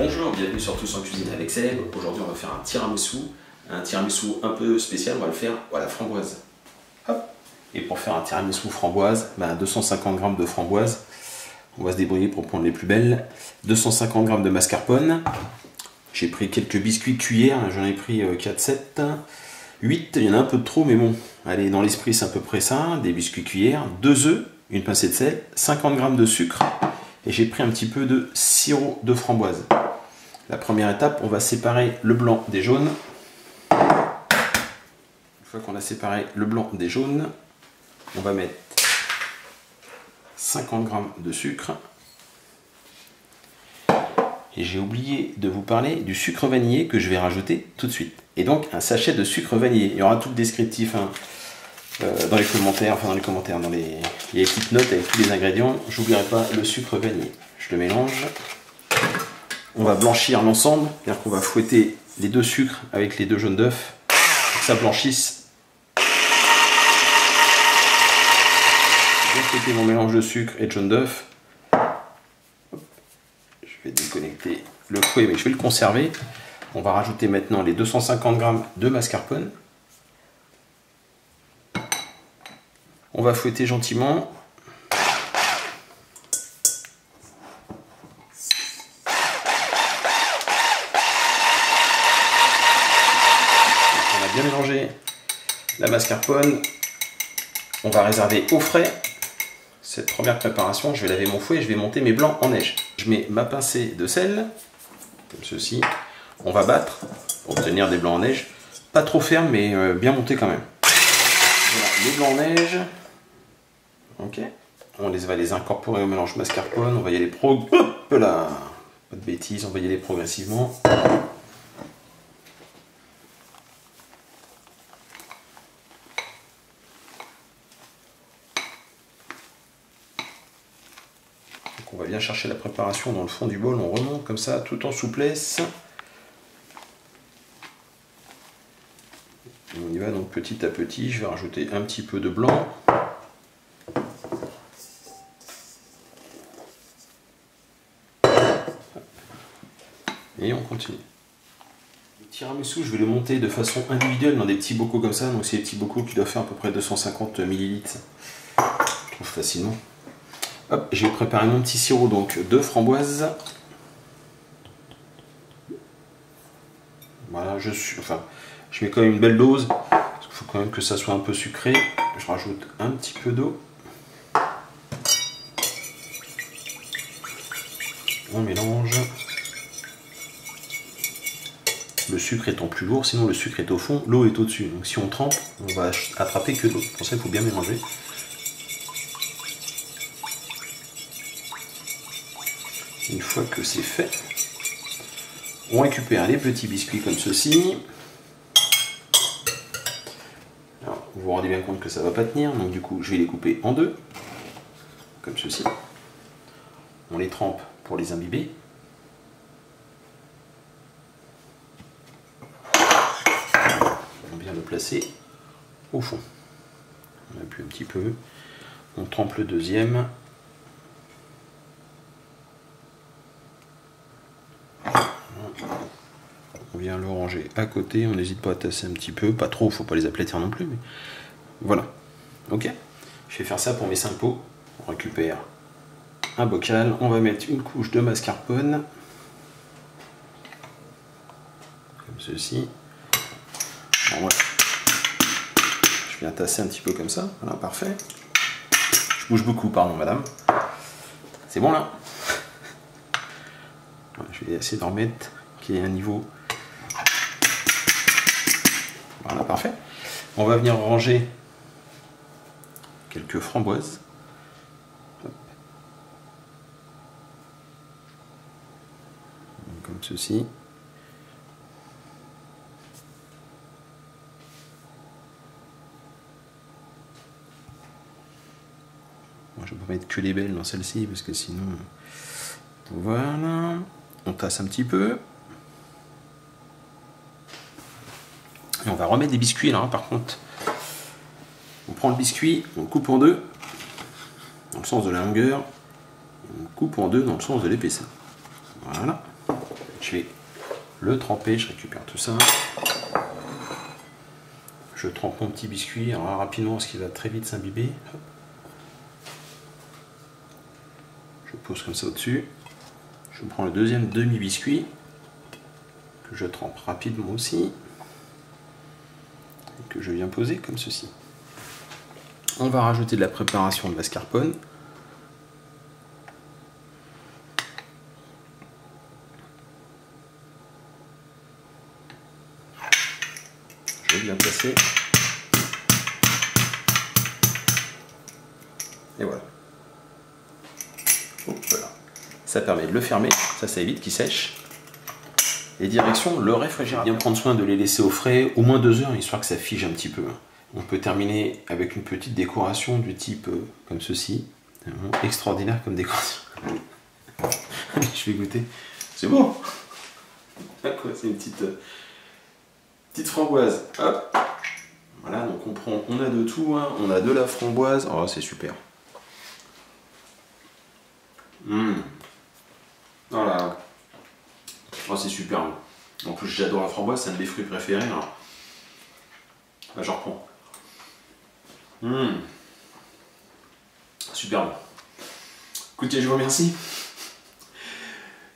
Bonjour, bienvenue sur Tous en Cuisine avec Seb. Aujourd'hui on va faire un tiramisu un peu spécial, on va le faire à la framboise. Hop. Et pour faire un tiramisu framboise, 250 g de framboise, on va se débrouiller pour prendre les plus belles. 250 g de mascarpone, j'ai pris quelques biscuits cuillères, j'en ai pris 4, 7, 8, il y en a un peu de trop mais bon, allez, dans l'esprit c'est à peu près ça, des biscuits cuillères, 2 œufs, une pincée de sel, 50 g de sucre, et j'ai pris un petit peu de sirop de framboise. La première étape, on va séparer le blanc des jaunes. Une fois qu'on a séparé le blanc des jaunes, on va mettre 50 g de sucre. Et j'ai oublié de vous parler du sucre vanillé que je vais rajouter tout de suite. Et donc un sachet de sucre vanillé. Il y aura tout le descriptif dans les commentaires, dans les petites notes avec tous les ingrédients. J'oublierai pas le sucre vanillé. Je le mélange. On va blanchir l'ensemble, c'est-à-dire qu'on va fouetter les deux sucres avec les deux jaunes d'œufs pour que ça blanchisse. Je vais fouetter mon mélange de sucre et de jaune d'œuf. Je vais déconnecter le fouet, mais je vais le conserver. On va rajouter maintenant les 250 g de mascarpone. On va fouetter gentiment. On a bien mélangé la mascarpone. On va réserver au frais cette première préparation. Je vais laver mon fouet et je vais monter mes blancs en neige. Je mets ma pincée de sel, comme ceci. On va battre pour obtenir des blancs en neige. Pas trop ferme, mais bien monté quand même. Voilà, les blancs en neige. Ok. On va les incorporer au mélange mascarpone. On va y aller hop là. Pas de bêtises, on va y aller progressivement. On va bien chercher la préparation dans le fond du bol, on remonte comme ça, tout en souplesse. On y va donc petit à petit, je vais rajouter un petit peu de blanc. Et on continue. Le tiramisu, je vais le monter de façon individuelle dans des petits bocaux comme ça, donc c'est des petits bocaux qui doivent faire à peu près 250 ml. Je trouve facilement. Hop, j'ai préparé mon petit sirop donc de framboise. Voilà, je mets quand même une belle dose, parce qu'il faut quand même que ça soit un peu sucré. Je rajoute un petit peu d'eau. On mélange. Le sucre étant plus lourd, sinon le sucre est au fond, l'eau est au-dessus. Donc si on trempe, on va attraper que de l'eau. Pour ça, il faut bien mélanger. Une fois que c'est fait, on récupère les petits biscuits comme ceci. Alors, vous vous rendez bien compte que ça ne va pas tenir, donc du coup je vais les couper en deux, comme ceci. On les trempe pour les imbiber. On vient le placer au fond. On appuie un petit peu, on trempe le deuxième. On vient le ranger à côté, on n'hésite pas à tasser un petit peu, pas trop, faut pas les aplatir non plus, mais voilà. Ok, je vais faire ça pour mes 5 pots. On récupère un bocal, on va mettre une couche de mascarpone, comme ceci. Bon, voilà. Je viens tasser un petit peu comme ça, voilà, parfait. Je bouge beaucoup, pardon madame. C'est bon là. Je vais essayer d'en mettre qu'il y ait un niveau. Voilà, parfait. On va venir ranger quelques framboises. Hop. Comme ceci. Moi, je ne peux pas mettre que les belles dans celle-ci parce que sinon. Voilà. On tasse un petit peu. Et on va remettre des biscuits là, par contre. On prend le biscuit, on le coupe en deux, dans le sens de la longueur, on le coupe en deux dans le sens de l'épaisseur. Voilà. Je vais le tremper, je récupère tout ça. Je trempe mon petit biscuit alors rapidement parce qu'il va très vite s'imbiber. Je pose comme ça au-dessus. Je prends le deuxième demi-biscuit que je trempe rapidement aussi et que je viens poser comme ceci. On va rajouter de la préparation de mascarpone. Je vais bien placer. Et voilà. Hop là. Ça permet de le fermer, ça évite qu'il sèche. Et direction le réfrigérateur. Bien prendre soin de les laisser au frais au moins 2 heures, histoire que ça fige un petit peu. On peut terminer avec une petite décoration du type comme ceci. Extraordinaire comme décoration. Je vais goûter. C'est beau. C'est une petite framboise. Hop. Voilà, donc on a de tout, hein. On a de la framboise. Oh, c'est super. Voilà. Oh, c'est super bon. En plus, j'adore la framboise, c'est un de mes fruits préférés. Alors, là, j'en reprends. Super bon. Écoutez, je vous remercie.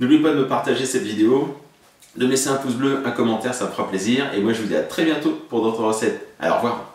N'oubliez pas de me partager cette vidéo, de me laisser un pouce bleu, un commentaire, ça me fera plaisir. Et moi, je vous dis à très bientôt pour d'autres recettes. Alors, au revoir.